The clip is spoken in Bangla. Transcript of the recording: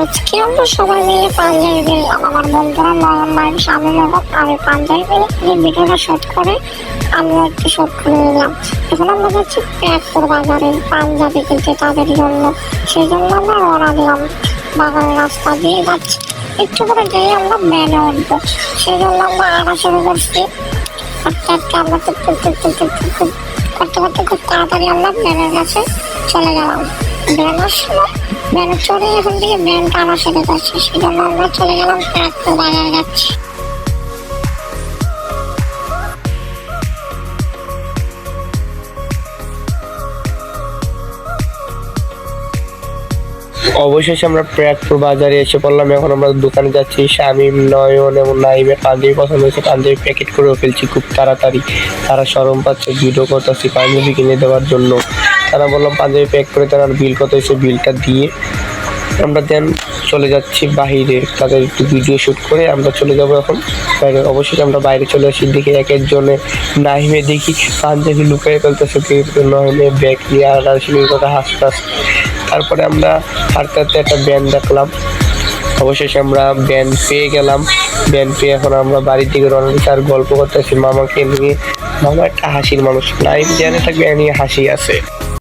আজকে আমরা সবাই মিলে পাঞ্জাবি গেলাম, আমার বন্ধুরা নয়ন মাইম স্বামী নগর আমি পাঞ্জাবি মিলে ভিডিওটা শুট করে আমরা একটু শুট করে নিলাম। এখন আমরা যাচ্ছি প্যাকপুর বাজারে পাঞ্জাবি কিনতে তাদের জন্য, সেই জন্য আমরা রওনা দিলাম। বাগানের রাস্তা দিয়ে যাচ্ছি, একটু করে গিয়ে আমরা ব্যানে উঠবো, সেই জন্য আমরা আঁকা শুরু করছি। আস্তে আস্তে আমরা করতে করতে খুব তাড়াতাড়ি আমরা ব্যানের কাছে চলে গেলাম। ব্যান আসলো, ব্যানে চড়ে এখান থেকে ব্যান টানা শুরু করছে, সেই জন্য আমরা চলে গেলাম প্যাকপুর বাজারে যাচ্ছি। অবশেষে আমরা প্যাকপুর বাজারে এসে পড়লাম। এখন আমরা দোকানে যাচ্ছি। শামীম, নয়ন এবং নাইমের পাঞ্জাবি পছন্দ হয়েছে, পাঞ্জাবি প্যাকেট করেও ফেলছি খুব তাড়াতাড়ি। তারা শরম পাচ্ছে, ভিডিও করতেছি পাঞ্জাবি কিনে দেওয়ার জন্য। তারা বললাম পাঞ্জাবি প্যাক করে তারা বিল কত হয়েছে বিলটা দিয়ে আমরা দেন চলে যাচ্ছি বাহিরে, তাদের একটু ভিডিও শ্যুট করে আমরা চলে যাবো এখন বাইরে। অবশ্যই আমরা বাইরে চলে আসি, দেখি এক একজনে নাহিমে দেখি পাঞ্জাবি লুকিয়ে ফেলতেছে, নহিমে ব্যাগ নিয়ে আর কথা হাসতে হাসতে। তারপরে আমরা হাঁটতে হাঁটতে একটা ব্যান দেখলাম, অবশেষে আমরা ব্যান পেয়ে গেলাম। ব্যান পেয়ে এখন আমরা বাড়ির দিকে রওনা দিচ্ছি আর গল্প করতেছি মামাকে নিয়ে। মামা একটা হাসির মানুষ, নাইম জানে থাকবে নিয়ে হাসি আছে।